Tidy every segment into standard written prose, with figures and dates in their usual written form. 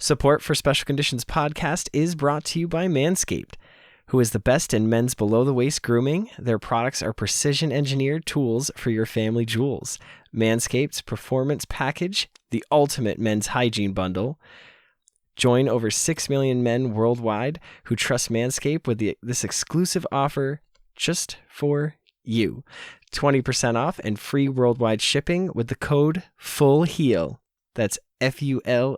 Support for Special Conditions podcast is brought to you by Manscaped, who is the best in men's below-the-waist grooming. Their products are precision-engineered tools for your family jewels. Manscaped's Performance Package, the ultimate men's hygiene bundle. Join over 6 million men worldwide who trust Manscaped with this exclusive offer just for you. 20% off and free worldwide shipping with the code FULLHEAL. That's FULLHEAL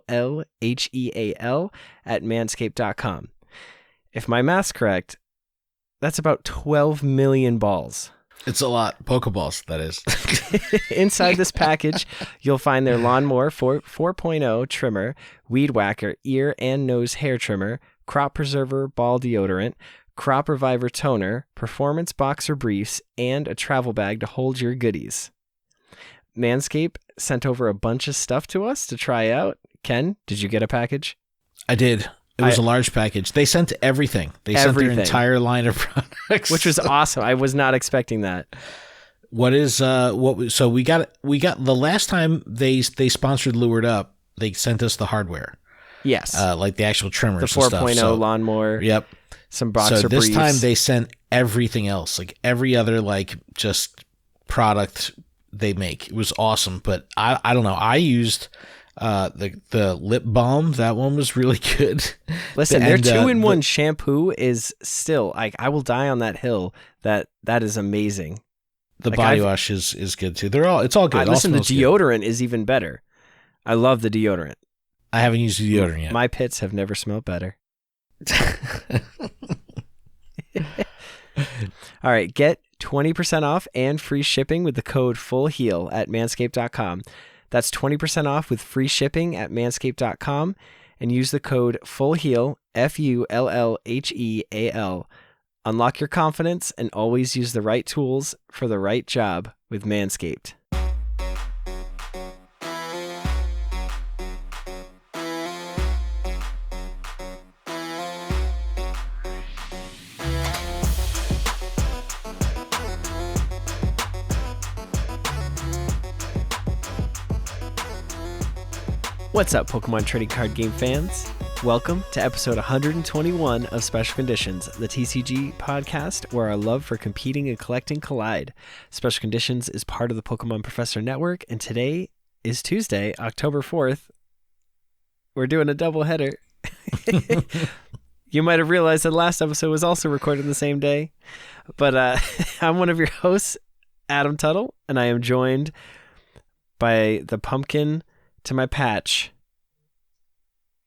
at manscaped.com. If my math's correct, that's about 12 million balls. It's a lot. Pokeballs, that is. Inside this package, you'll find their Lawnmower 4.0 trimmer, Weed Whacker ear and nose hair trimmer, Crop Preserver ball deodorant, Crop Reviver toner, Performance boxer briefs, and a travel bag to hold your goodies. Manscaped sent over a bunch of stuff to us to try out. Ken, did you get a package? I did. It was a large package. They sent everything. They sent their entire line of products, which was awesome. I was not expecting that. So we got the last time they sponsored Lured Up, they sent us the hardware. Yes. Like the actual trimmers, the 4.0 lawnmower. Yep. Some boxer briefs. So this time they sent everything else, like every other just product they make. It was awesome, but I don't know. I used the lip balm. That one was really good. Listen, their 2-in-1 shampoo is still I will die on that hill. That is amazing. The body wash is good too. It's all good. Listen, the deodorant is even better. I love the deodorant. I haven't used the deodorant yet. My pits have never smelled better. All right, get 20% off and free shipping with the code FULLHEAL at manscaped.com. That's 20% off with free shipping at manscaped.com and use the code FULLHEAL, FULLHEAL. Unlock your confidence and always use the right tools for the right job with Manscaped. What's up, Pokemon trading card game fans? Welcome to episode 121 of Special Conditions, the TCG podcast where our love for competing and collecting collide. Special Conditions is part of the Pokemon Professor Network, and today is Tuesday, October 4th. We're doing a double header. You might have realized that last episode was also recorded the same day, but I'm one of your hosts, Adam Tuttle, and I am joined by the pumpkin to my patch,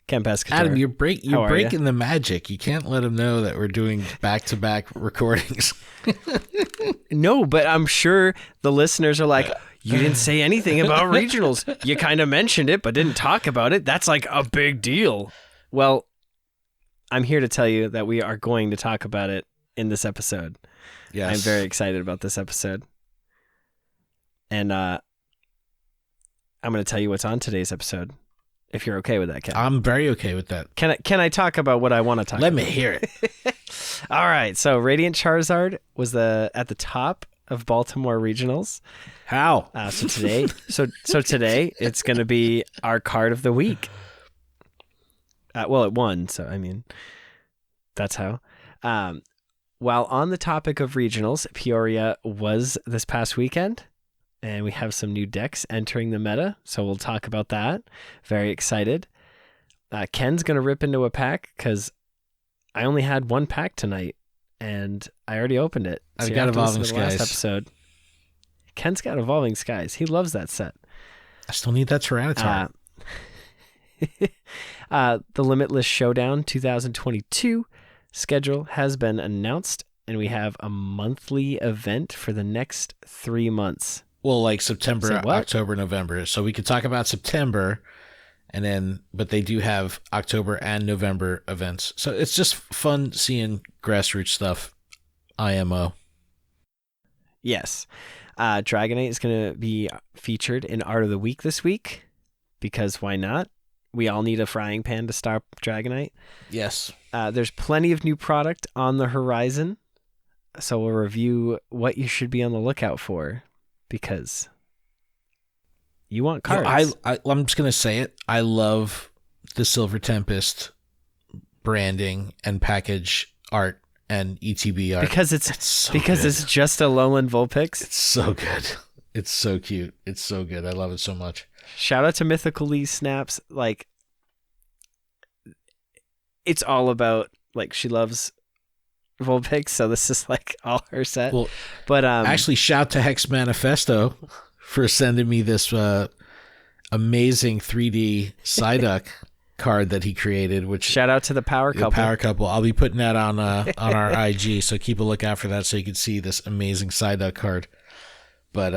Ken Pescatore. Adam, you're breaking the magic. You can't let them know that we're doing back-to-back recordings. No, but I'm sure the listeners are like, you didn't say anything about regionals. You kind of mentioned it, but didn't talk about it. That's like a big deal. Well, I'm here to tell you that we are going to talk about it in this episode. Yes. I'm very excited about this episode. And I'm going to tell you what's on today's episode, if you're okay with that, Ken. I'm very okay with that. Can I talk about what I want to talk about? Let me hear it. All right. So Radiant Charizard was at the top of Baltimore regionals. How? So today it's going to be our card of the week. Well, it won, so I mean, that's how. While on the topic of regionals, Peoria was this past weekend. And we have some new decks entering the meta, so we'll talk about that. Very excited. Ken's going to rip into a pack because I only had one pack tonight, and I already opened it. So I've got Evolving Last Skies. episode. Ken's got Evolving Skies. He loves that set. I still need that Tyranitar. The Limitless Showdown 2022 schedule has been announced, and we have a monthly event for the next 3 months. Well, like September, October, November. So we could talk about September, but they do have October and November events. So it's just fun seeing grassroots stuff. IMO. Yes. Dragonite is going to be featured in Art of the Week this week, because why not? We all need a frying pan to stop Dragonite. Yes. There's plenty of new product on the horizon, so we'll review what you should be on the lookout for. Because you want cards. I'm just going to say it. I love the Silver Tempest branding and package art and ETB art. Because it's just a Alolan Vulpix. It's so good. It's so cute. It's so good. I love it so much. Shout out to Mythical Lee Snaps. Like, it's all about, like, she loves Vulpix, so this is like all her set. Well, but actually, shout to Hex Manifesto for sending me this amazing 3D Psyduck card that he created. Which shout out to the Power Couple. Power Couple. I'll be putting that on our IG, so keep a lookout for that so you can see this amazing Psyduck card. But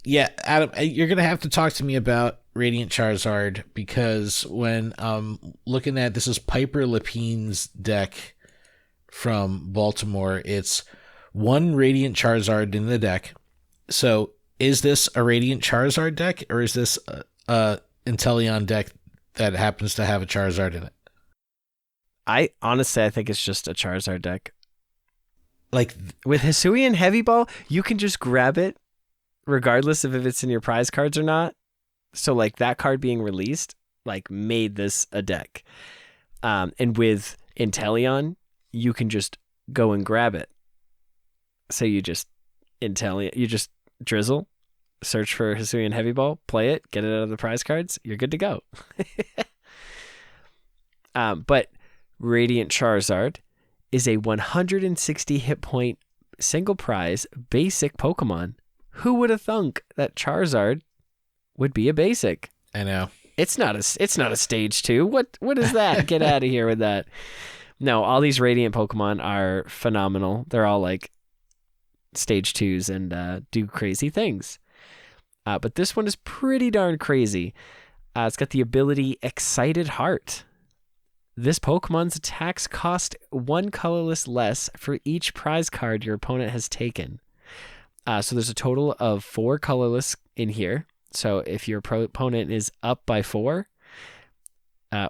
yeah, Adam, you're gonna have to talk to me about Radiant Charizard, because when looking at this is Piper Lepine's deck from Baltimore. It's one Radiant Charizard in the deck. So is this a Radiant Charizard deck, or is this a Inteleon deck that happens to have a Charizard in it? I think it's just a Charizard deck. Like with Hisuian Heavy Ball, you can just grab it regardless of if it's in your prize cards or not. So like that card being released, like made this a deck. And with Inteleon, you can just go and grab it. So you just drizzle, search for Hisuian Heavy Ball, play it, get it out of the prize cards, you're good to go. But Radiant Charizard is a 160 hit point single prize basic Pokemon. Who would have thunk that Charizard would be a basic? I know. It's not a stage 2. What is that? Get out of here with that. No, all these Radiant Pokemon are phenomenal. They're all like stage 2s and do crazy things. But this one is pretty darn crazy. It's got the ability Excited Heart. This Pokemon's attacks cost 1 colorless less for each prize card your opponent has taken. So there's a total of 4 colorless in here. So if your opponent is up by 4,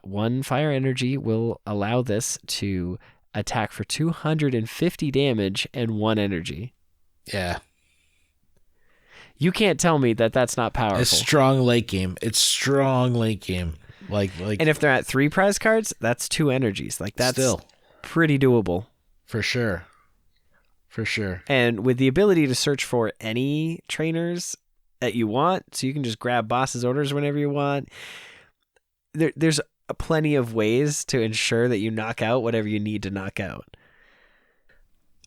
1 fire energy will allow this to attack for 250 damage and 1 energy. Yeah. You can't tell me that that's not powerful. It's strong late game. Like, and if they're at 3 prize cards, that's 2 energies. Like that's still pretty doable. For sure. And with the ability to search for any trainers that you want, so you can just grab boss's orders whenever you want. There's plenty of ways to ensure that you knock out whatever you need to knock out.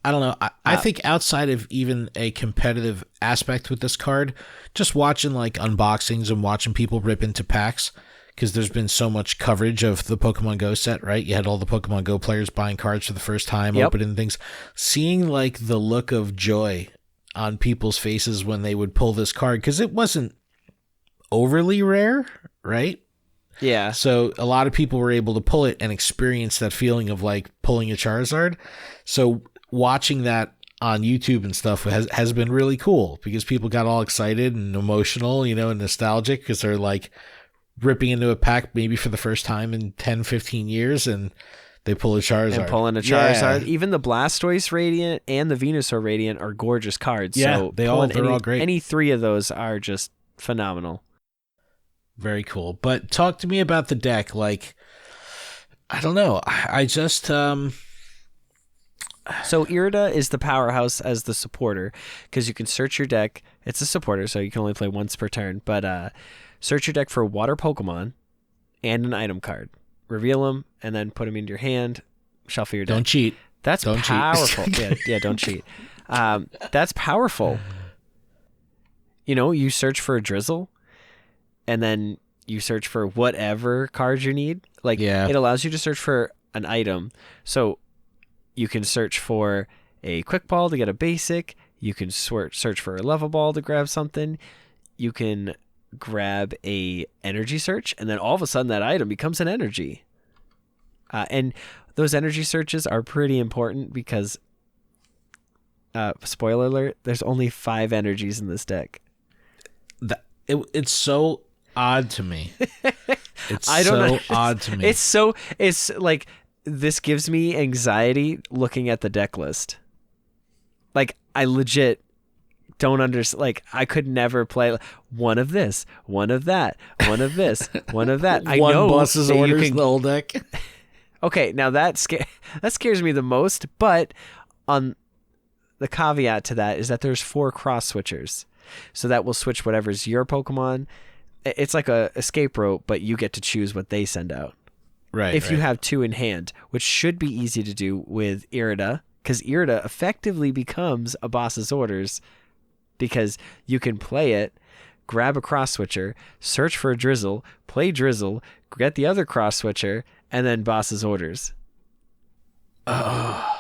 I don't know. I think outside of even a competitive aspect with this card, just watching like unboxings and watching people rip into packs, because there's been so much coverage of the Pokemon Go set, right? You had all the Pokemon Go players buying cards for the first time, opening things, seeing like the look of joy on people's faces when they would pull this card, because it wasn't overly rare, right? Yeah. So a lot of people were able to pull it and experience that feeling of like pulling a Charizard. So watching that on YouTube and stuff has been really cool, because people got all excited and emotional, and nostalgic, because they're like ripping into a pack maybe for the first time in 10, 15 years, and they pull a Charizard. And pulling a Charizard. Yeah. Even the Blastoise Radiant and the Venusaur Radiant are gorgeous cards. Yeah, so they're all great. Any 3 of those are just phenomenal. Very cool. But talk to me about the deck. Like, I don't know. I just... So Irida is the powerhouse as the supporter, because you can search your deck. It's a supporter, so you can only play once per turn. But search your deck for water Pokemon and an item card. Reveal them, and then put them into your hand. Shuffle your deck. Don't cheat. That's powerful. Yeah, don't cheat. That's powerful. You search for a Drizzle, and then you search for whatever cards you need. Like, it allows you to search for an item. So you can search for a Quick Ball to get a basic. You can search for a Level Ball to grab something. You can grab a energy search, and then all of a sudden that item becomes an energy. And those energy searches are pretty important because, spoiler alert, there's only 5 energies in this deck. It's so odd to me. It's odd to me. It's like, this gives me anxiety looking at the deck list. Like, I legit don't understand. Like, I could never play one of this, one of that, one of this, one of that. I know boss's orders in the whole deck. Okay, now that scares me the most, but on the caveat to that is that there's 4 cross switchers. So that will switch whatever's your Pokemon. It's like a escape rope, but you get to choose what they send out. Right. If you have 2 in hand, which should be easy to do with Irida, because Irida effectively becomes a boss's orders because you can play it, grab a cross switcher, search for a Drizzle, play Drizzle, get the other cross switcher, and then boss's orders. Oh.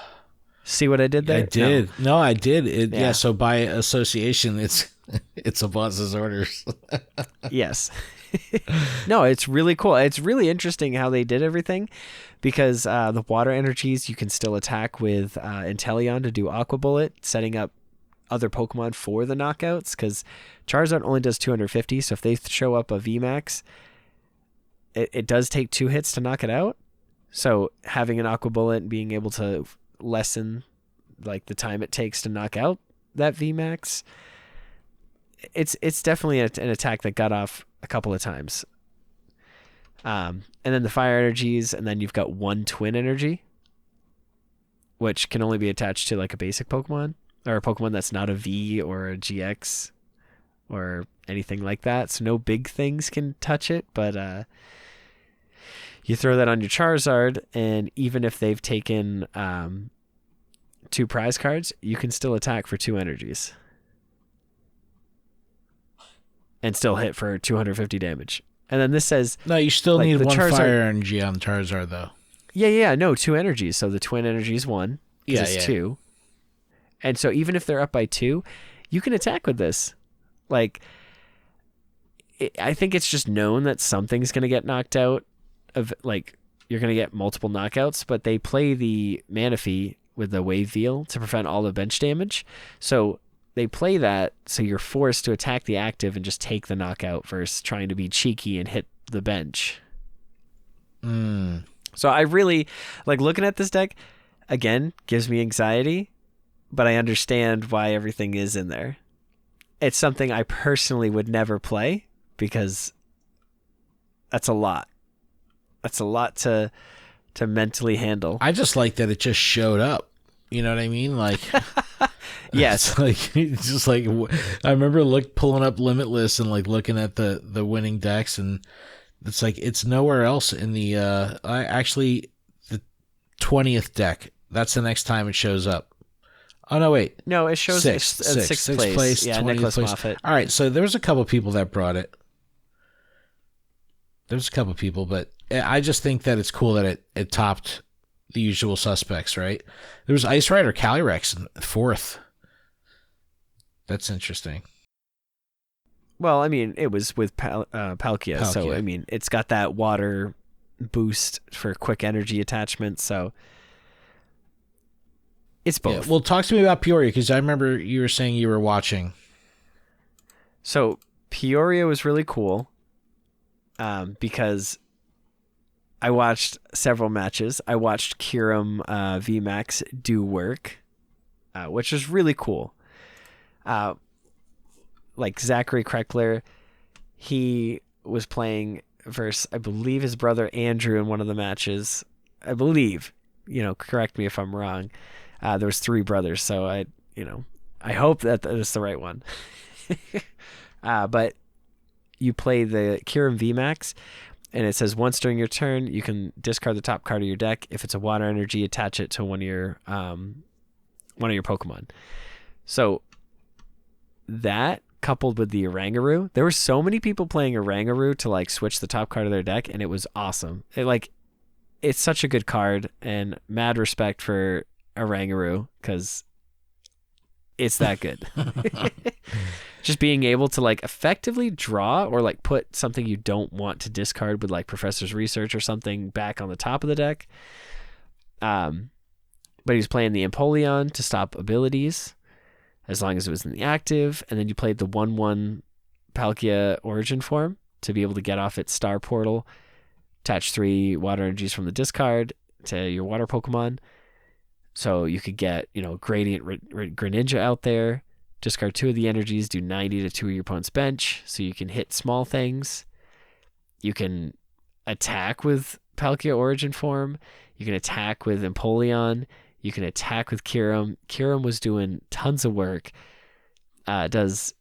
See what I did there? I did. No, I did. Yeah. So by association, it's a boss's orders. Yes. No, it's really cool. It's really interesting how they did everything because the water energies you can still attack with Inteleon to do Aqua Bullet, setting up other Pokemon for the knockouts because Charizard only does 250. So if they show up a VMAX, it does take 2 hits to knock it out. So having an Aqua Bullet and being able to lessen like the time it takes to knock out that VMAX, it's definitely an attack that got off a couple of times. And then the fire energies, and then you've got 1 twin energy, which can only be attached to like a basic Pokemon or a Pokemon that's not a V or a GX or anything like that. So no big things can touch it, but you throw that on your Charizard, and even if they've taken 2 prize cards, you can still attack for 2 energies and still hit for 250 damage. And then this says... No, you still like, need 1 Charizard, fire energy on Charizard, though. Yeah, no, 2 energies. So the twin energy is 1. Yeah, it's 2. And so even if they're up by 2, you can attack with this. Like, I think it's just known that something's going to get knocked out. Like, you're going to get multiple knockouts, but they play the Manaphy with the Wave Veil to prevent all the bench damage. So they play that, so you're forced to attack the active and just take the knockout versus trying to be cheeky and hit the bench. So I really, like, looking at this deck, again, gives me anxiety, but I understand why everything is in there. It's something I personally would never play because that's a lot. That's a lot to mentally handle. I just like that it just showed up. You know what I mean? Like, yes. It's just like I remember pulling up Limitless and like looking at the winning decks, and it's like it's nowhere else in the the 20th deck. That's the next time it shows up. Oh no, wait. No, it shows sixth place. Yeah, Nicholas Moffat. All right, so there was a couple people that brought it. There's a couple people, but I just think that it's cool that it topped the usual suspects, right? There was Ice Rider Calyrex in 4th. That's interesting. Well, I mean, it was with Palkia, so I mean, it's got that water boost for quick energy attachment, so it's both. Yeah, well, talk to me about Peoria, because I remember you were saying you were watching. So Peoria was really cool because I watched several matches. I watched Kyurem VMAX do work, which was really cool. Like Zachary Kreckler, he was playing versus, I believe, his brother Andrew in one of the matches. I believe, correct me if I'm wrong. There was 3 brothers, so I hope that is the right one. But you play the Kyurem VMAX, and it says once during your turn, you can discard the top card of your deck. If it's a water energy, attach it to one of your Pokemon. So that coupled with the Oranguru, there were so many people playing Oranguru to like switch the top card of their deck, and it was awesome. It's such a good card, and mad respect for Oranguru because it's that good. Just being able to like effectively draw or like put something you don't want to discard with like Professor's Research or something back on the top of the deck. But he's playing the Empoleon to stop abilities as long as it was in the active, and then you played the 1/1 Palkia Origin form to be able to get off its Star Portal, attach 3 water energies from the discard to your water Pokemon. So you could get, Gradient Greninja out there Discard 2 of the energies, do 90 to 2 of your opponent's bench, so you can hit small things. You can attack with Palkia Origin Form. You can attack with Empoleon. You can attack with Kyurem. Kyurem was doing tons of work. Does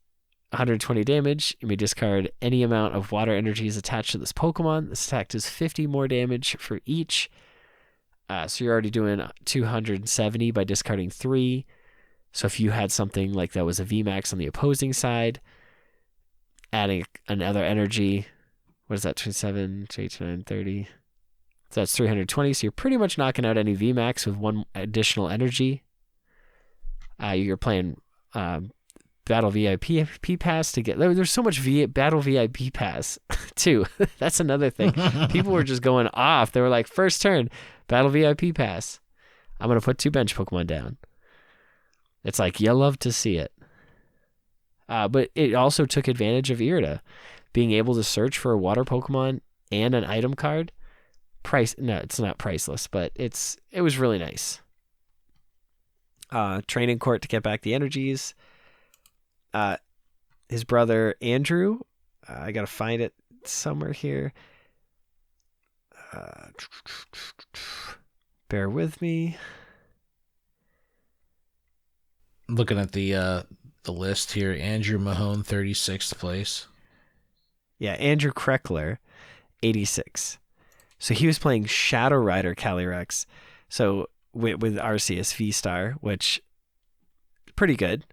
120 damage. You may discard any amount of water energies attached to this Pokemon. This attack does 50 more damage for each. So you're already doing 270 by discarding 3. So if you had something like that was a VMAX on the opposing side, adding another energy, what is that, 27, 29, 30? So that's 320. So you're pretty much knocking out any VMAX with 1 additional energy. You're playing Battle VIP Pass to get... There's so much Battle VIP Pass, too. That's another thing. People were just going off. They were like, first turn, Battle VIP Pass. I'm going to put 2 bench Pokemon down. It's like, you love to see it. But it also took advantage of Irida. Being able to search for a water Pokemon and an item card. No, it's not priceless, but it was really nice. Training court to get back the energies. His brother Andrew, I gotta find it somewhere here. Bear with me. Looking at the list here, Andrew Mahone, 36th place. Yeah, Andrew Kreckler, 86. So he was playing Shadow Rider Calyrex. So with Arceus V-Star, which pretty good.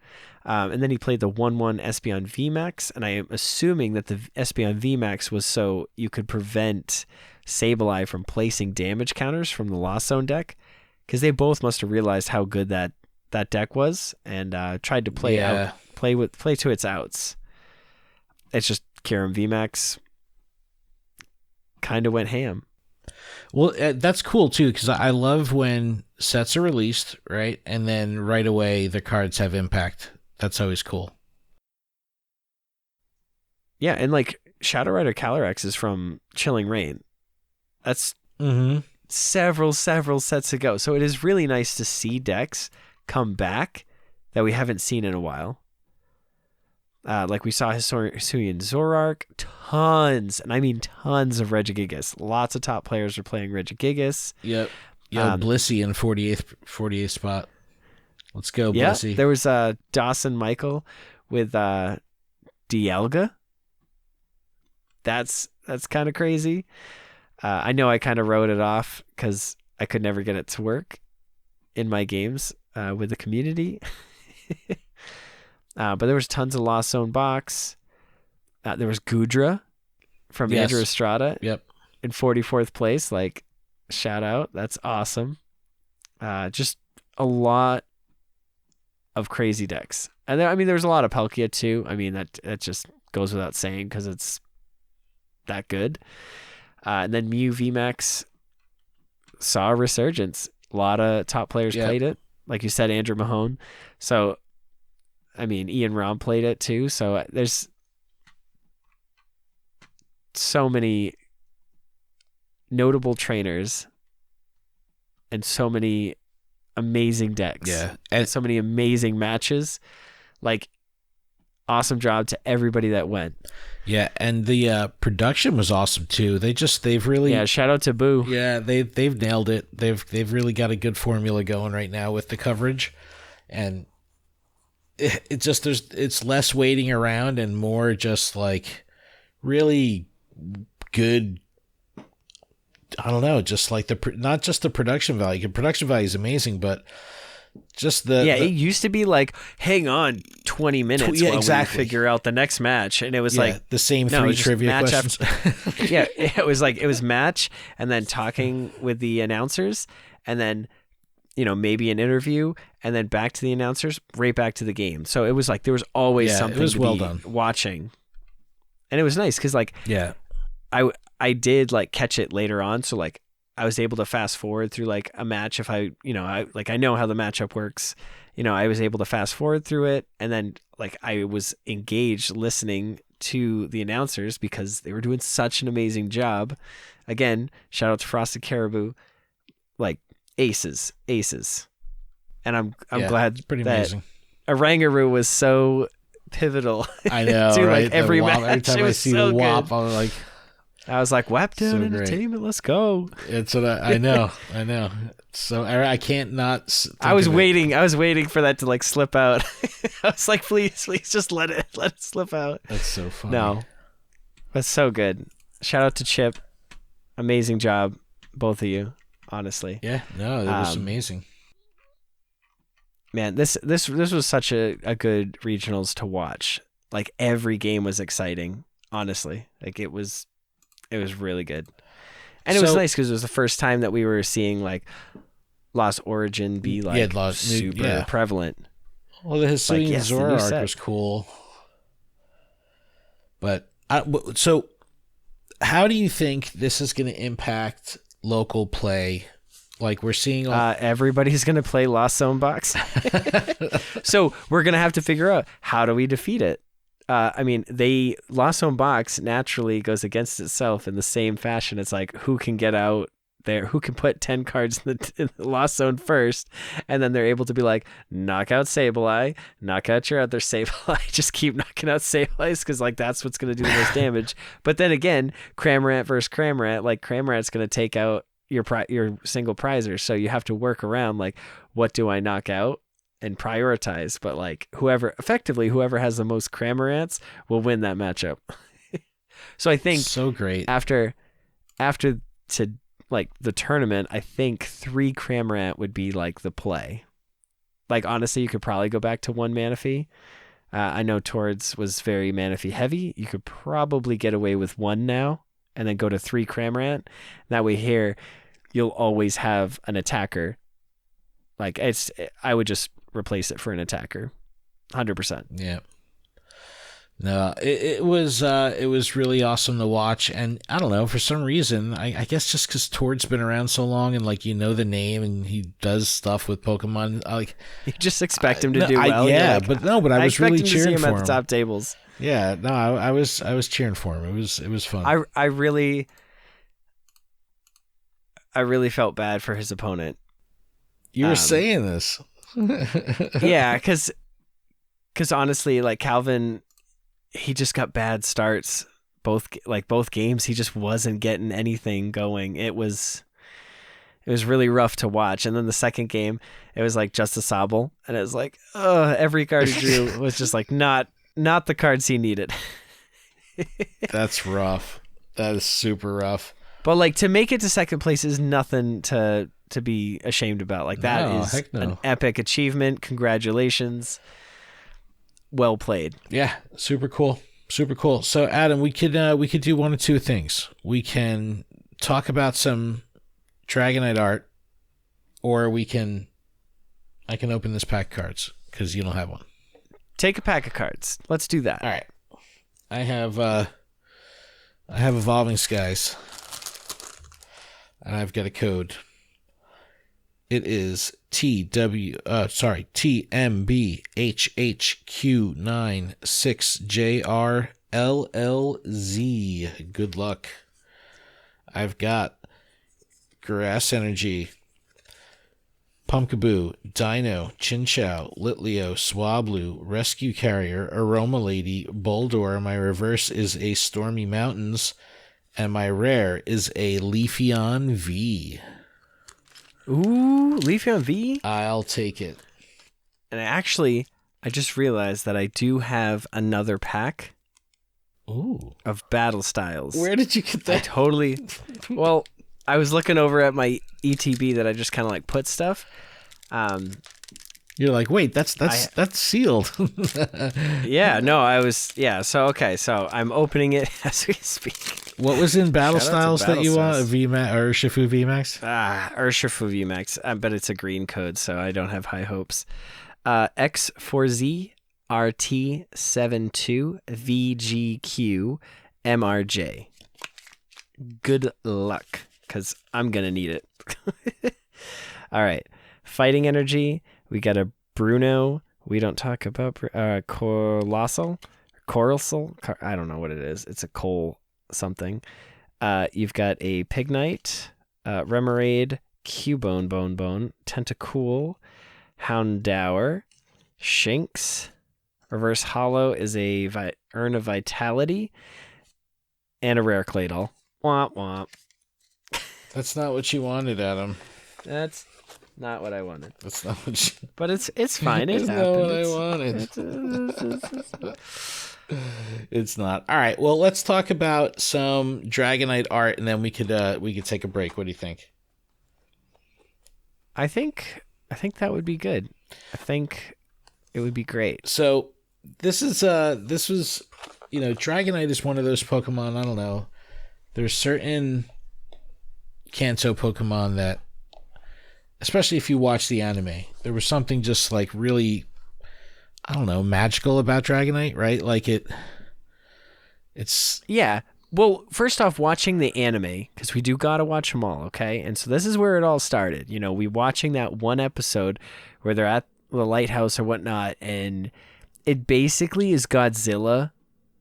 And then he played the 1/1 Espeon VMAX, and I am assuming that the Espeon VMAX was so you could prevent Sableye from placing damage counters from the Lost Zone deck, because they both must have realized how good that deck was and tried to play to its outs. It's just Kyurem VMAX kind of went ham. Well, that's cool too, because I love when sets are released, right, and then right away the cards have impact. That's always cool. Yeah, and like Shadow Rider Calyrex is from Chilling Reign. That's several sets ago. So it is really nice to see decks come back that we haven't seen in a while. Like we saw Hisuian Zoroark, tons, and I mean tons of Regigigas. Lots of top players are playing Regigigas. Yep. Yeah, Blissey in 48th spot. Let's go, Blissey. Yeah, there was Dawson Michael with Dialga. That's kind of crazy. I know I kind of wrote it off because I could never get it to work in my games with the community. But there was tons of Lost Zone box. There was Gudra from Andrew Estrada. Yep. In 44th place. Like, shout out. That's awesome. Just a lot of crazy decks. And there, I mean, there's a lot of Palkia too. I mean, that just goes without saying because it's that good. And then Mew VMAX saw a resurgence. A lot of top players played it. Like you said, Andrew Mahone. So, I mean, Ian Rom played it too. So there's so many notable trainers and so many amazing decks. Yeah. And so many amazing matches. Like, awesome job to everybody that went. Yeah, and the production was awesome too. They've really shout out to Boo. Yeah, they've nailed it. They've really got a good formula going right now with the coverage, and it just it's less waiting around and more just like really good. I don't know, just like not just the production value. The production value is amazing, but just it used to be like, hang on 20 minutes while we figure out the next match, and it was like the same three trivia questions. It was match and then talking with the announcers, and then maybe an interview, and then back to the announcers, right back to the game. So it was like there was always something to be done watching, and it was nice because I did like catch it later on, so like I was able to fast forward through like a match if I know how the matchup works. I was able to fast forward through it, and then like I was engaged listening to the announcers because they were doing such an amazing job. Again, shout out to Frosted Caribou, like aces. And I'm glad it's pretty amazing. Orangaroo was so pivotal. I know, to right? like every match. Every time I see so the WAP, good. I'm like, I was like, WAP down So entertainment, let's go. it's what I know. So I can't not. I was waiting for that to like slip out. I was like, please just let it slip out. That's so funny. No, that's so good. Shout out to Chip. Amazing job, both of you. Honestly. Yeah. No, it was amazing. Man, this was such a good regionals to watch. Like every game was exciting. Honestly, like it was really good, and it was nice because it was the first time that we were seeing like Lost Origin be like super prevalent. Well, the Hisuian Zora arc was cool, but so how do you think this is going to impact local play? Like we're seeing everybody's going to play Lost Zone Box. So we're going to have to figure out, how do we defeat it? I mean, Lost Zone Box naturally goes against itself in the same fashion. It's like, who can get out there? Who can put 10 cards in the Lost Zone first? And then they're able to be like, knock out Sableye, knock out your other Sableye, just keep knocking out Sableyes because like that's what's going to do the most damage. But then again, Cramorant versus Cramorant, like Cramorant's going to take out your single prizer, so you have to work around like, what do I knock out and prioritize? But like whoever has the most Cramorants will win that matchup. So I think so great after to like the tournament, I think 3 Cramorant would be like the play. Like honestly, you could probably go back to 1 Manaphy. I know Tords was very Manaphy heavy. You could probably get away with 1 now, and then go to 3 Cramorant. That way here, you'll always have an attacker. Like I would just replace it for an attacker, 100%. Yeah. No, it was really awesome to watch, and I don't know, for some reason, I guess just because Tord's been around so long, and like the name, and he does stuff with Pokemon, like you just expect him to do well. Yeah, but I was really cheering him for him at the top tables. Yeah, no, I was cheering for him. It was fun. I really felt bad for his opponent. You were saying this. Yeah, because honestly, like Calvin, he just got bad starts. Both games, he just wasn't getting anything going. It was really rough to watch. And then the second game, it was like just a Sobble, and it was like, every card he drew was just like not the cards he needed. That's rough. That is super rough. But like to make it to second place is nothing to be ashamed about. Like that is an epic achievement. Congratulations. Well played. Yeah, super cool. Super cool. So Adam, we could do one of two things. We can talk about some Dragonite art, or I can open this pack of cards because you don't have one. Take a pack of cards. Let's do that. All right. I have Evolving Skies, and I've got a code. It is TMBHHQ96JRLLZ. Good luck. I've got Grass Energy, Pumpkaboo, Dino, Chinchou, Litleo, Swablu, Rescue Carrier, Aroma Lady, Boldor. My reverse is a Stormy Mountains, and my rare is a Leafeon V. Ooh, Leafeon V? I'll take it. And I just realized that I do have another pack of Battle Styles. Where did you get that? Well, I was looking over at my ETB that I just kind of like put stuff. You're like, wait, that's sealed. Yeah, no, so I'm opening it as we speak. What was in Battle Styles that you want? Urshifu VMAX? Urshifu VMAX, but it's a green code, so I don't have high hopes. X4Z RT72 VGQ MRJ. Good luck, because I'm going to need it. All right. Fighting Energy. We got a Bruno. We don't talk about Colossal. I don't know what it is. It's a coal something. You've got a Pignite, Remoraid, Cubone, Bone, Tentacool, Houndour, Shinx. Reverse Hollow is a Urn of Vitality. And a rare Claydol. Womp womp. That's not what you wanted, Adam. That's not what I wanted. That's not what you... But it's fine. It It's happened. not what I wanted. It's not. All right. Well, let's talk about some Dragonite art, and then we could take a break. What do you think? I think that would be good. I think it would be great. So this was Dragonite is one of those Pokemon. I don't know. There's certain Kanto Pokemon that, especially if you watch the anime, there was something just like really, I don't know, magical about Dragonite, right? Like it's... Yeah. Well, first off, watching the anime, because we do gotta watch them all, okay? And so this is where it all started. We watching that one episode where they're at the lighthouse or whatnot, and it basically is Godzilla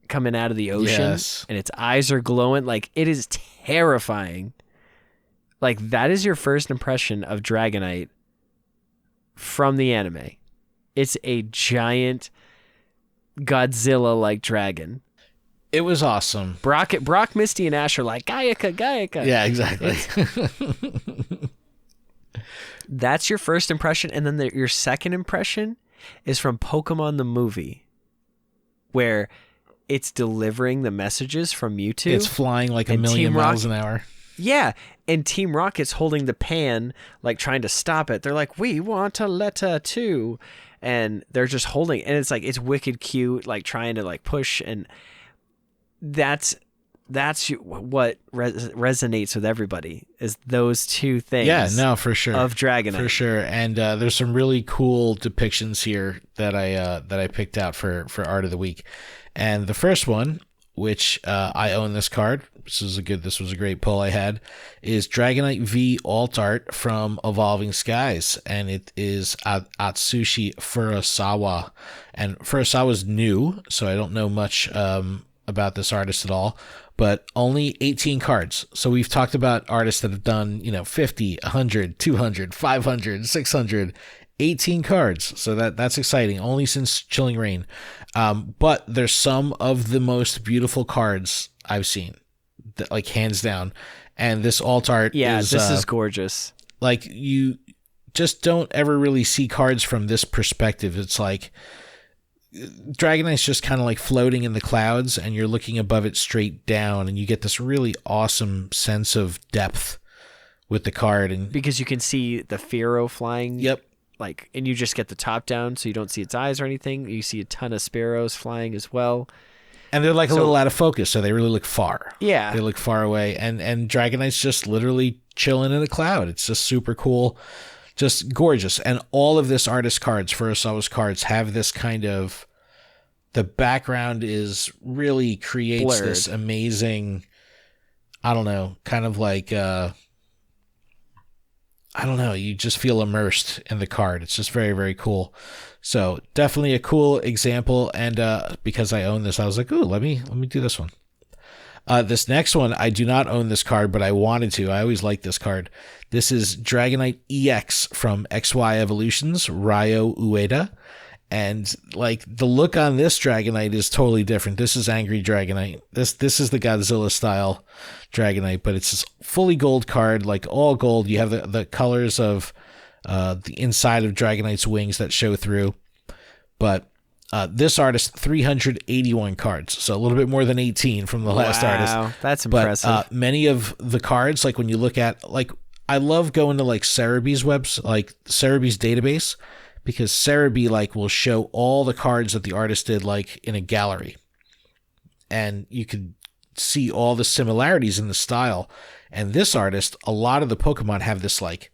coming out of the ocean, yes. And its eyes are glowing. Like, it is terrifying. Like, that is your first impression of Dragonite from the anime. It's a giant Godzilla-like dragon. It was awesome. Brock, Misty, and Ash are like, Gaiaka. Yeah, exactly. That's your first impression. And then your second impression is from Pokemon the movie, where it's delivering the messages from Mewtwo. It's flying like a million miles an hour. Yeah, and Team Rocket's holding the pan, like trying to stop it. They're like, we want a letter too. And they're just holding, and it's like, it's wicked cute, like trying to like push, and that's what resonates with everybody, is those two things. Yeah, no, for sure. Of Dragonite. For sure. And there's some really cool depictions here that I picked out for Art of the Week. And the first one, which I own this card, this was a great pull I had, is Dragonite V alt art from Evolving Skies, and it is Atsushi Furusawa. And Furusawa's new, so I don't know much about this artist at all, but only 18 cards. So we've talked about artists that have done 50, 100, 200, 500, 600, 18 cards. So that's exciting, only since Chilling Reign. But there's some of the most beautiful cards I've seen, like hands down. And this alt art this is gorgeous. Like, you just don't ever really see cards from this perspective. It's like Dragonite's just kind of like floating in the clouds, and you're looking above it straight down, and you get this really awesome sense of depth with the card. And because you can see the Fearow flying. Yep. Like, and you just get the top down, so you don't see its eyes or anything. You see a ton of sparrows flying as well. And they're like a little out of focus, so they really look far. Yeah. They look far away. And Dragonite's just literally chilling in a cloud. It's just super cool. Just gorgeous. And all of this artist cards, Furusawa's cards, have this kind of... The background is really creates blurred. This amazing... I don't know, kind of like... I don't know, you just feel immersed in the card. It's just very, very cool. So definitely a cool example. And because I own this, I was like, ooh, let me do this one. This next one, I do not own this card, but I wanted to. I always like this card. This is Dragonite EX from XY Evolutions, Ryo Ueda. And like the look on this Dragonite is totally different. This is Angry Dragonite. This is the Godzilla style Dragonite, but it's this fully gold card, like all gold. You have the colors of the inside of Dragonite's wings that show through. But this artist, 381 cards, so a little bit more than 18 from the last artist. Wow, that's impressive. But many of the cards, like when you look at, like, I love going to like Cerebee's like Cerebee's database, because Cerebee like will show all the cards that the artist did like in a gallery, and you could see all the similarities in the style. And this artist, a lot of the Pokemon have this like,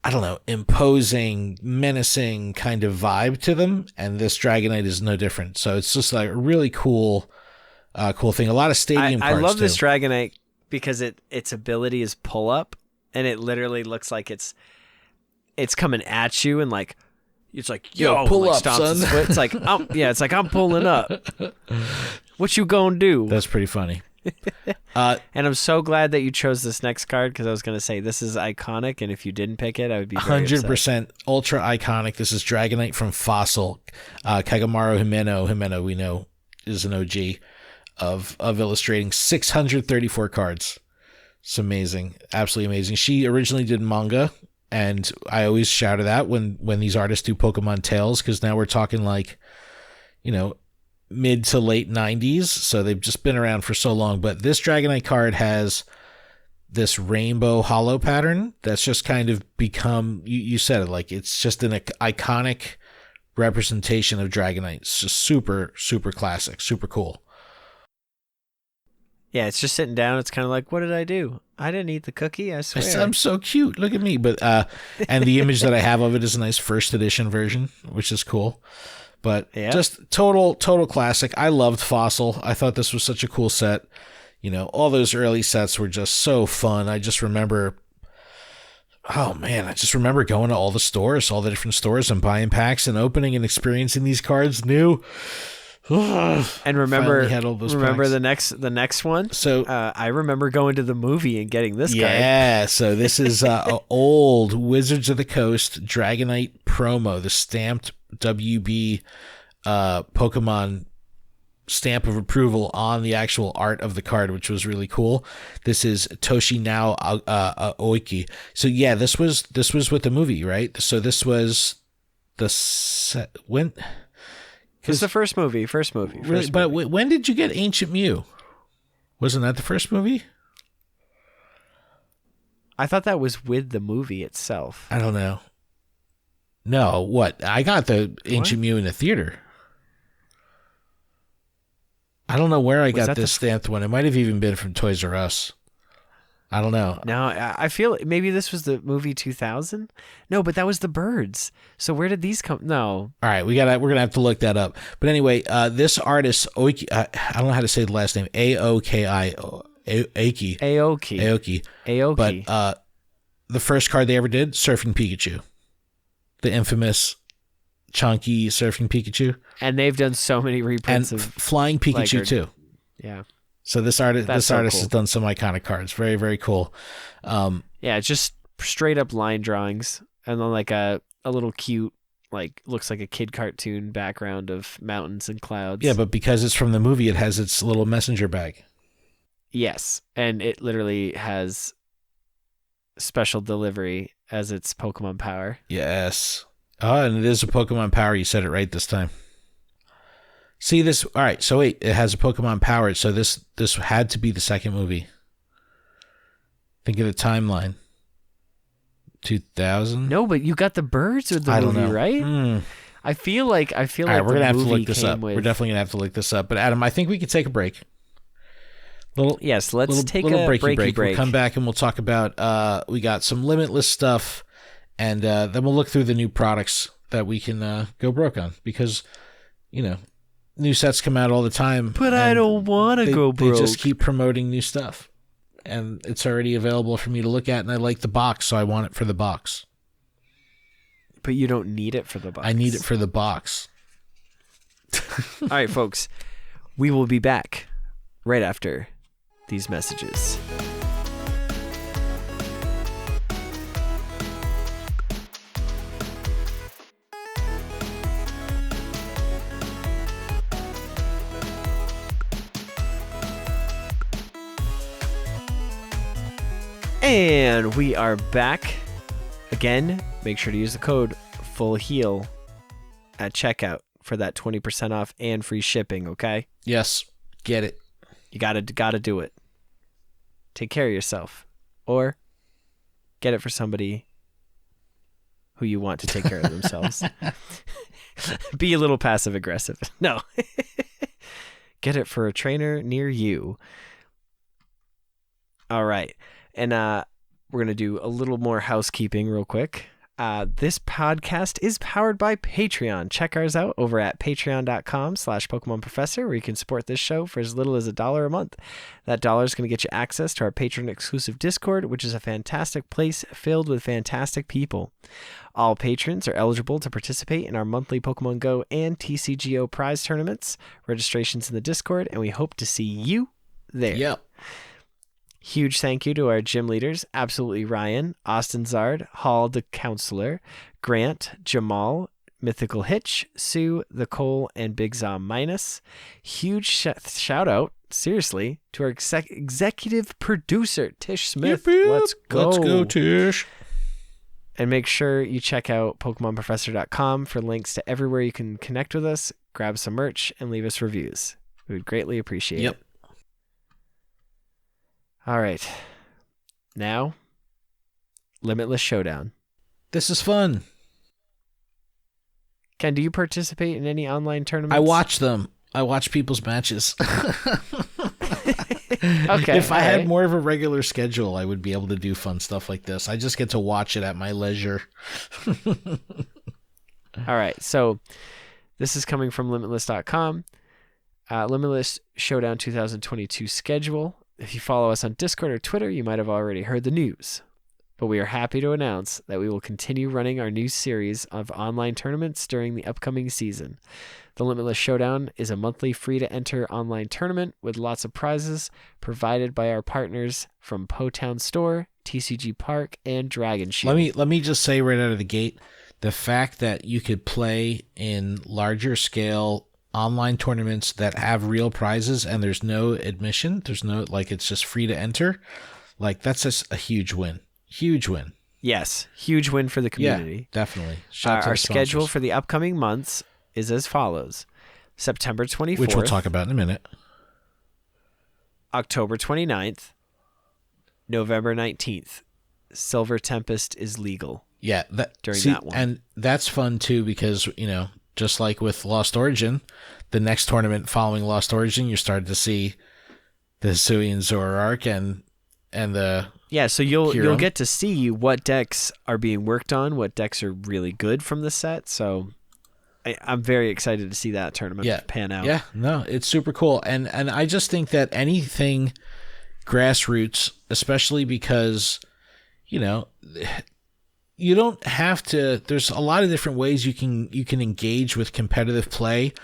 I don't know, imposing, menacing kind of vibe to them, and this Dragonite is no different. So it's just like a really cool thing. A lot of stadium cards. I love this too. Dragonite because its ability is pull up, and it literally looks like it's coming at you, and like it's like, yo, pull like, up, son. It's like, it's like I'm pulling up. What you gonna do? That's pretty funny. And I'm so glad that you chose this next card because I was going to say this is iconic, and if you didn't pick it, I would be very 100% ultra iconic. This is Dragonite from Fossil. Kagamaru Himeno, we know, is an OG of illustrating 634 cards. It's amazing. Absolutely amazing. She originally did manga, and I always shout at that when these artists do Pokemon Tales, because now we're talking like, mid to late 90s, so they've just been around for so long. But this Dragonite card has this rainbow hollow pattern that's just kind of become, you said it, like it's just an iconic representation of Dragonite. It's just super, super classic, super cool. Yeah, it's just sitting down. It's kind of like, what did I do? I didn't eat the cookie, I swear. I'm so cute. Look at me. But and the image that I have of it is a nice first edition version, which is cool. But just total classic. I loved Fossil. I thought this was such a cool set. All those early sets were just so fun. I just remember, going to all the stores, all the different stores, and buying packs and opening and experiencing these cards new. And remember the next one. So I remember going to the movie and getting this card. Yeah, so this is old Wizards of the Coast Dragonite promo, the stamped WB Pokemon stamp of approval on the actual art of the card, which was really cool. This is Toshi Nao Oiki. So yeah, this was with the movie, right? So this was when. It's the first movie. Really, but when did you get Ancient Mew? Wasn't that the first movie? I thought that was with the movie itself. I don't know. No, what? I got the Ancient Mew in the theater. I don't know where I got this stamped one. It might have even been from Toys R Us. I don't know. No, I feel maybe this was the movie 2000. No, but that was the birds. So where did these come? No. All right, we're gonna have to look that up. But anyway, this artist Oiki, I don't know how to say the last name. Aoki. But the first card they ever did, Surfing Pikachu, the infamous chunky Surfing Pikachu, and they've done so many reprints and of Flying Pikachu too. Yeah. So this artist has done some iconic cards. Very, very cool. Yeah, just straight up line drawings, and then like a little cute, like looks like a kid cartoon background of mountains and clouds. Yeah, but because it's from the movie, it has its little messenger bag. Yes, and it literally has special delivery as its Pokemon power. Yes. Oh, and it is a Pokemon power. You said it right this time. See this? All right. So wait, it has a Pokemon power. So this had to be the second movie. Think of the timeline. 2000. No, but you got the birds with the movie, right? I feel like all right, we're gonna have to look this up. We're definitely gonna have to look this up. But Adam, I think we could take a break. Let's take a breaky break. We'll come back and we'll talk about. We got some Limitless stuff, and then we'll look through the new products that we can go broke on, because new sets come out all the time. But I don't want to go broke. They just keep promoting new stuff. And it's already available for me to look at, and I like the box, so I want it for the box. But you don't need it for the box. I need it for the box. All right, folks. We will be back right after these messages. And we are back. Again, make sure to use the code FULLHEAL at checkout for that 20% off and free shipping, okay? Yes. Get it. You gotta do it. Take care of yourself. Or get it for somebody who you want to take care of themselves. Be a little passive aggressive. No. Get it for a trainer near you. All right. And we're going to do a little more housekeeping real quick. This podcast is powered by Patreon. Check ours out over at patreon.com/PokemonProfessor, where you can support this show for as little as $1 a month. That $1 is going to get you access to our patron-exclusive Discord, which is a fantastic place filled with fantastic people. All patrons are eligible to participate in our monthly Pokemon Go and TCGO prize tournaments. Registration's in the Discord, and we hope to see you there. Yep. Huge thank you to our gym leaders, Absolutely Ryan, Austin Zard, Hall the Counselor, Grant, Jamal, Mythical Hitch, Sue, The Cole, and Big Zom Minus. Huge shout out, seriously, to our executive producer, Tish Smith. Yep. Let's go. Let's go, Tish. And make sure you check out PokemonProfessor.com for links to everywhere you can connect with us, grab some merch, and leave us reviews. We would greatly appreciate it. All right. Now, Limitless Showdown. This is fun. Ken, do you participate in any online tournaments? I watch them. I watch people's matches. Okay. If I had more of a regular schedule, I would be able to do fun stuff like this. I just get to watch it at my leisure. All right. So this is coming from Limitless.com. Limitless Showdown 2022 schedule. If you follow us on Discord or Twitter, you might have already heard the news. But we are happy to announce that we will continue running our new series of online tournaments during the upcoming season. The Limitless Showdown is a monthly free-to-enter online tournament with lots of prizes provided by our partners from Potown Store, TCG Park, and Dragon Shield. Let me just say right out of the gate, the fact that you could play in larger scale online tournaments that have real prizes and there's no admission, there's no, like, it's just free to enter, like, that's just a huge win. Huge win. Yes, huge win for the community. Yeah, definitely. Our schedule for the upcoming months is as follows. September 24th. Which we'll talk about in a minute. October 29th. November 19th. Silver Tempest is legal. Yeah. That one. And that's fun too because, you know, just like with Lost Origin, the next tournament following Lost Origin, you start to see the Hisuian Zoroark and the... Yeah, so you'll get to see what decks are being worked on, what decks are really good from the set. So I'm very excited to see that tournament pan out. Yeah, no, it's super cool. And I just think that anything grassroots, especially because, you know, you don't have to, there's a lot of different ways you can engage with competitive play.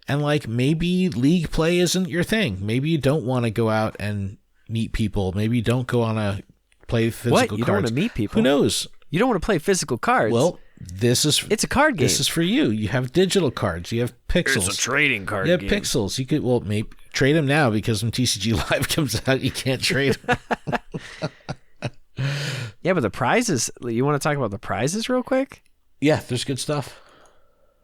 And like maybe league play isn't your thing. Maybe you don't want to go out and meet people. Maybe you don't go on a play physical cards. What? You don't want to meet people? Who knows? You don't want to play physical cards? Well, it's a card game. This is for you. You have digital cards. You have pixels. It's a trading card game. You have pixels. You could, well, maybe trade them now because when TCG Live comes out, you can't trade them. Yeah, but the prizes, you want to talk about the prizes real quick? Yeah, there's good stuff.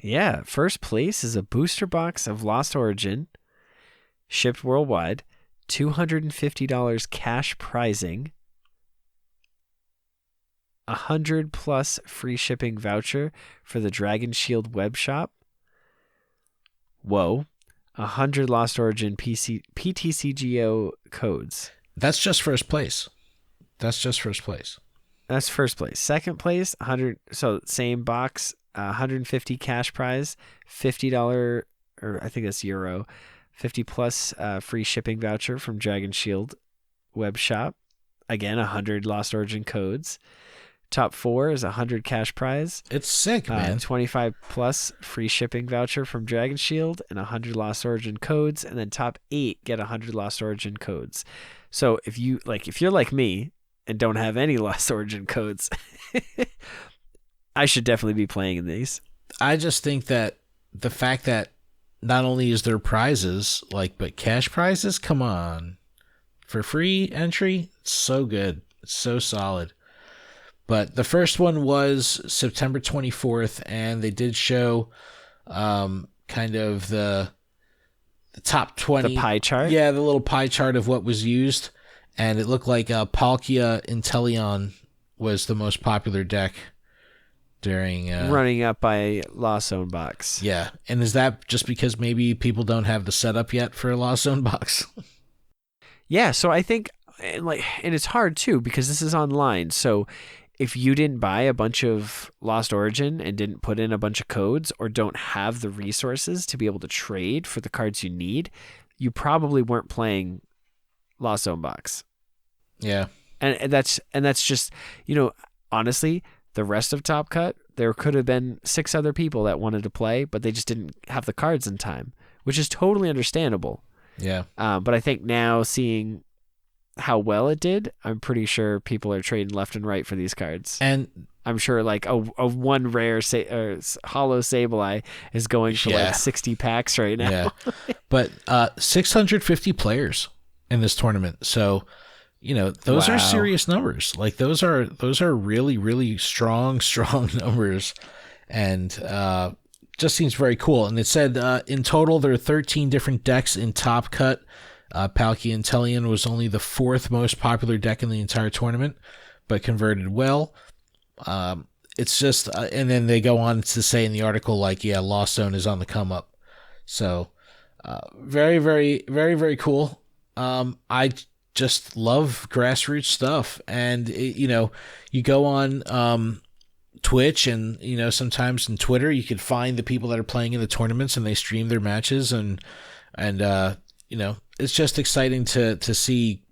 Yeah, first place is a booster box of Lost Origin, shipped worldwide, $250 cash prizing, 100+ free shipping voucher for the Dragon Shield web shop. Whoa. 100 Lost Origin PTCGO codes. That's just first place. That's first place. Second place, 100. So same box, 150 cash prize, $50, or I think that's euro, 50+ free shipping voucher from Dragon Shield web shop. Again, 100 Lost Origin codes. Top 4 is 100 cash prize. It's sick, man. 25+ free shipping voucher from Dragon Shield and 100 Lost Origin codes. And then top 8 get 100 Lost Origin codes. So if you're like me and don't have any Lost Origin codes, I should definitely be playing in these. I just think that the fact that not only is there prizes, but cash prizes, come on. For free entry, it's so good. It's so solid. But the first one was September 24th, and they did show kind of the top 20. The pie chart? Yeah, the little pie chart of what was used. And it looked like Palkia Inteleon was the most popular deck during... running up by Lost Zone Box. Yeah. And is that just because maybe people don't have the setup yet for a Lost Zone Box? Yeah, so I think... And it's hard, too, because this is online. So if you didn't buy a bunch of Lost Origin and didn't put in a bunch of codes or don't have the resources to be able to trade for the cards you need, you probably weren't playing Lost Zone Box. Yeah. And that's just, honestly, the rest of Top Cut, there could have been 6 other people that wanted to play, but they just didn't have the cards in time, which is totally understandable. Yeah. But I think now seeing how well it did, I'm pretty sure people are trading left and right for these cards. And I'm sure like a one rare hollow Sableye is going for like 60 packs right now. Yeah. But 650 players in this tournament. So, those are serious numbers. Like those are really, really strong numbers. And just seems very cool. And it said in total there are 13 different decks in Top Cut. Palkia Inteleon was only the 4th most popular deck in the entire tournament, but converted well. It's just, and then they go on to say in the article, like, Lost Zone is on the come up. So, very, very, very, very cool. I just love grassroots stuff. And, you go on Twitch and, sometimes in Twitter, you can find the people that are playing in the tournaments and they stream their matches. And it's just exciting to see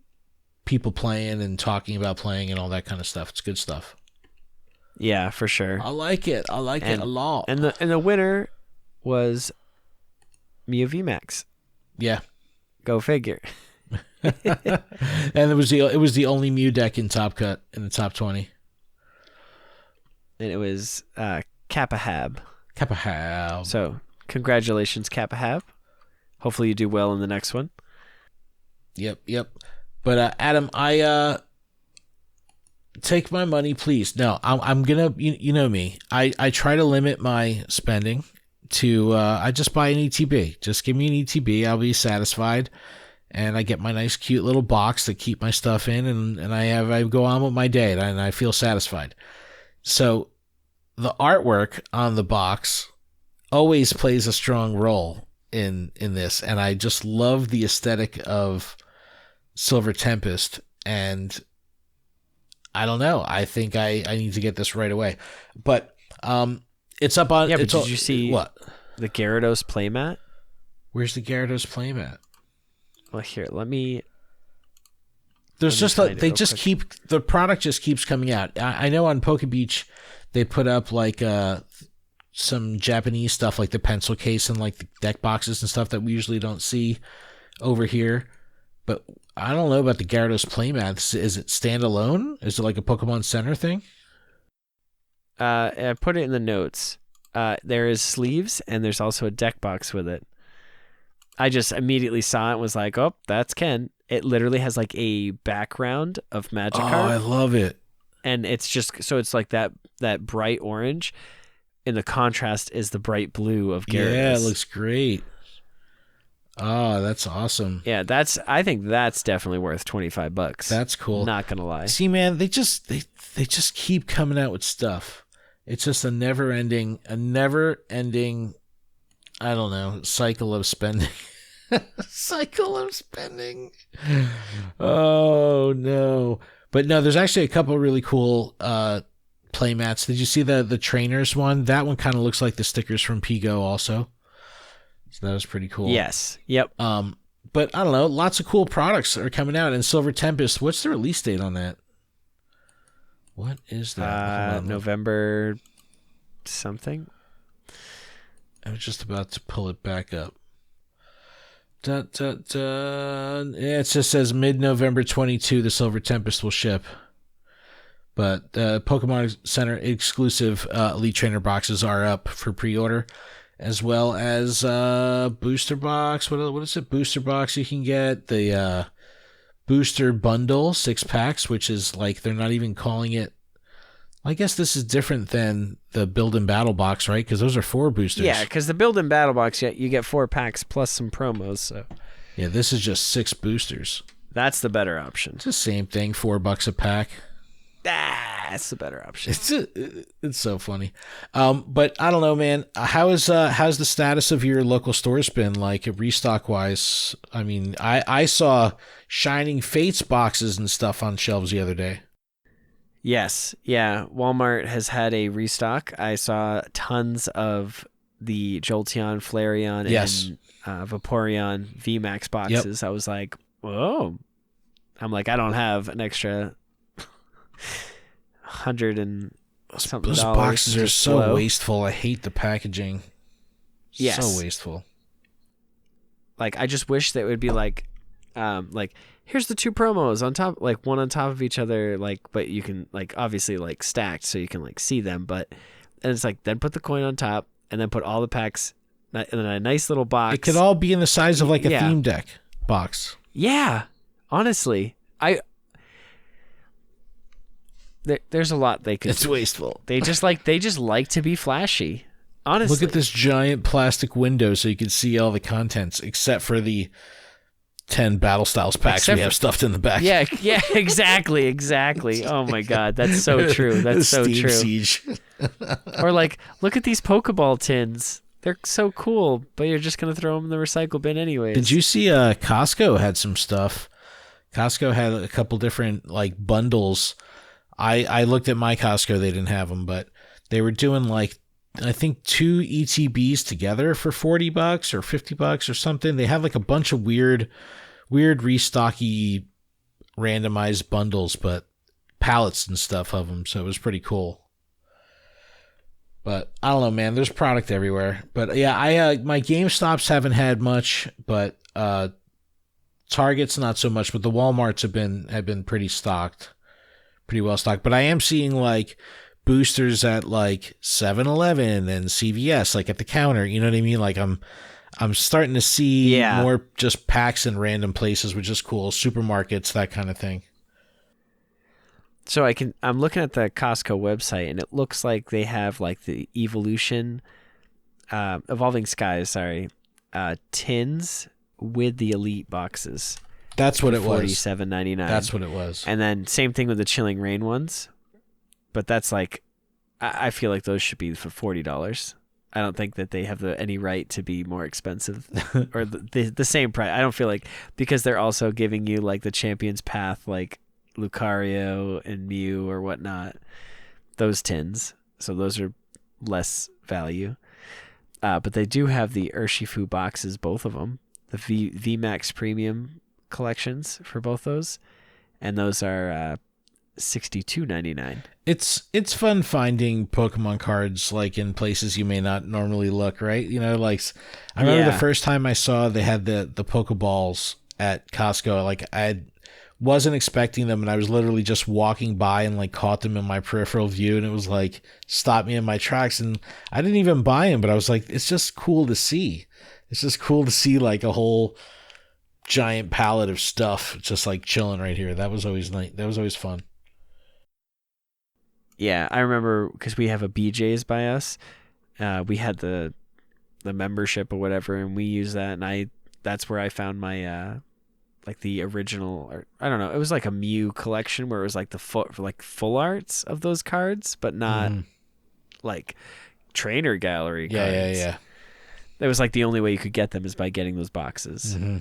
people playing and talking about playing and all that kind of stuff. It's good stuff. Yeah, for sure. I like it. I like it a lot. And the winner was Mew VMAX. Yeah. Go figure. And it was the only Mew deck in Top Cut in the top 20. And it was Kappa Hab. Kappa Hab. So congratulations, Kappa Hab. Hopefully you do well in the next one. Yep. But Adam, I take my money, please. No, I'm gonna. You know me. I try to limit my spending to. I just buy an ETB. Just give me an ETB. I'll be satisfied, and I get my nice, cute little box to keep my stuff in, and I go on with my day, and I feel satisfied. So, the artwork on the box always plays a strong role in this, and I just love the aesthetic of Silver Tempest, and I don't know. I think I need to get this right away. But it's up on... Yeah, but did you see what? The Gyarados playmat? Where's the Gyarados playmat? Well, here, let me... There's just the product just keeps coming out. I know on Poke Beach they put up like some Japanese stuff like the pencil case and like the deck boxes and stuff that we usually don't see over here. But I don't know about the Gyarados playmat. Is it standalone? Is it like a Pokemon Center thing? I put it in the notes. There is sleeves and there's also a deck box with it. I just immediately saw it and was like, oh, that's Ken. It literally has like a background of Magikarp. Oh, I love it. And it's just, so it's like that bright orange. And the contrast is the bright blue of Gyarados. Yeah, it looks great. Oh, that's awesome. Yeah, I think that's definitely worth $25. That's cool. Not gonna lie. See, man, they just keep coming out with stuff. It's just a never ending, I don't know, cycle of spending. Cycle of spending. Oh no. But no, there's actually a couple of really cool play mats. Did you see the trainers one? That one kind of looks like the stickers from Pigo also. So that was pretty cool. Yes. Yep. But I don't know, lots of cool products are coming out. And Silver Tempest, what's the release date on that? What is that? November something. I was just about to pull it back up. Yeah, it just says mid-November 22, the Silver Tempest will ship. But Pokemon Center exclusive Elite Trainer boxes are up for pre-order, as well as booster box. What is it? Booster box you can get. The booster bundle, 6 packs, which is like they're not even calling it. I guess this is different than the build and battle box, right? Because those are 4 boosters. Yeah, because the build and battle box, you get 4 packs plus some promos. So yeah, this is just 6 boosters. That's the better option. It's the same thing, $4 a pack. That's the better option. It's so funny. But I don't know, man. How's the status of your local stores been like restock wise? I mean, I saw Shining Fates boxes and stuff on shelves the other day. Yes. Yeah. Walmart has had a restock. I saw tons of the Jolteon, Flareon, and Vaporeon VMAX boxes. Yep. I was like, whoa. I'm like, I don't have an extra $100 and something. Those boxes are so wasteful. I hate the packaging. Yes. So wasteful. Like, I just wish that it would be like here's the 2 promos on top, like one on top of each other, like, but you can like obviously like stacked so you can like see them, and it's like then put the coin on top and then put all the packs in a nice little box. It could all be in the size of like a theme deck box. Yeah, honestly, there's a lot they could. It's wasteful. They just like to be flashy. Honestly, look at this giant plastic window so you can see all the contents, except for the 10 Battle Styles packs we have stuffed in the back. Yeah, exactly. Oh my God, that's so true. That's so Steam true. Siege. Or like, look at these Pokeball tins. They're so cool, but you're just gonna throw them in the recycle bin anyways. Did you see Costco had some stuff? Costco had a couple different like bundles. I looked at my Costco, they didn't have them, but they were doing like, I think 2 ETBs together for $40 or $50 or something. They have like a bunch of weird restocky randomized bundles, but pallets and stuff of them. So it was pretty cool. But I don't know, man. There's product everywhere. But yeah, my GameStops haven't had much, but Target's not so much. But the WalMarts have been pretty well stocked. But I am seeing like boosters at like 7-Eleven and CVS, like at the counter. You know what I mean? Like I'm starting to see more just packs in random places, which is cool. Supermarkets, that kind of thing. So I'm looking at the Costco website, and it looks like they have like the Evolving Skies, tins with the Elite boxes. That's what it was. $47.99. That's what it was. And then same thing with the Chilling Rain ones, but that's like, I feel like those should be for $40. I don't think that they have any right to be more expensive or the same price. I don't feel like, because they're also giving you like the Champion's Path, like Lucario and Mew or whatnot, those tins. So those are less value. But they do have the Urshifu boxes, both of them, the VMAX Premium collections for both those. And those are $62.99. It's fun finding Pokemon cards like in places you may not normally look, right? You know, like I remember the first time I saw they had the Pokeballs at Costco, like I wasn't expecting them, and I was literally just walking by and like caught them in my peripheral view, and it was like stopped me in my tracks, and I didn't even buy them, but I was like, it's just cool to see. It's just cool to see like a whole giant palette of stuff just like chilling right here. That was always nice. That was always fun. Yeah, I remember because we have a BJ's by us. We had the membership or whatever, and we use that, and that's where I found my like the original, or I don't know, it was like a Mew collection where it was like the full arts of those cards, but not like trainer gallery cards. Yeah. That was like the only way you could get them is by getting those boxes. Mm-hmm.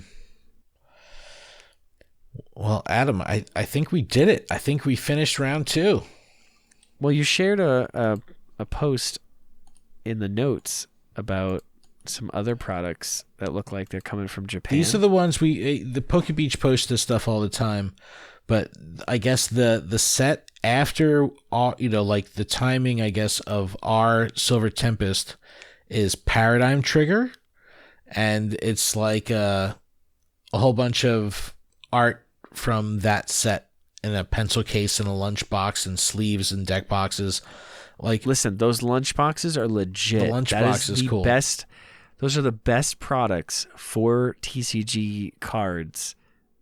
Well, Adam, I think we did it. I think we finished round 2. Well, you shared a post in the notes about some other products that look like they're coming from Japan. These are the ones the Poke Beach posts this stuff all the time, but I guess the set after all, you know, like the timing, I guess, of our Silver Tempest is Paradigm Trigger, and it's like a whole bunch of art from that set in a pencil case and a lunch box and sleeves and deck boxes. Like, listen, those lunch boxes are legit. The lunch box is cool. Those are the best products for TCG cards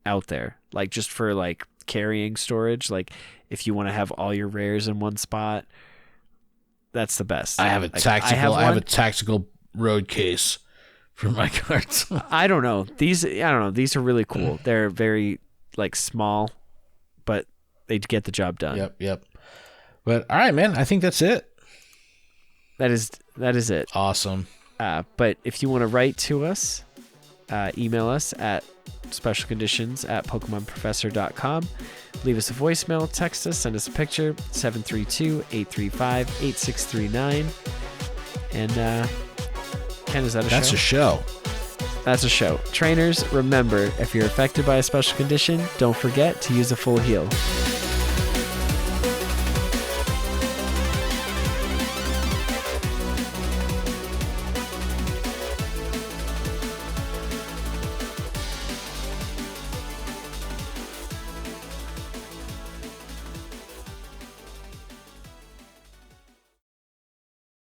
out there. Like, just for like carrying storage. Like, if you want to have all your rares in one spot, that's the best. I have a tactical road case for my cards. I don't know. These are really cool. They're very like small, but they get the job done. Yep. But all right, man, I think that's it. That is it. Awesome. But if you want to write to us, email us at SpecialConditions@PokemonProfessor.com. Leave us a voicemail, text us, send us a picture, 732-835-8639. And Ken, is that a show? That's a show. That's a show. Trainers, remember, if you're affected by a special condition, don't forget to use a full heal.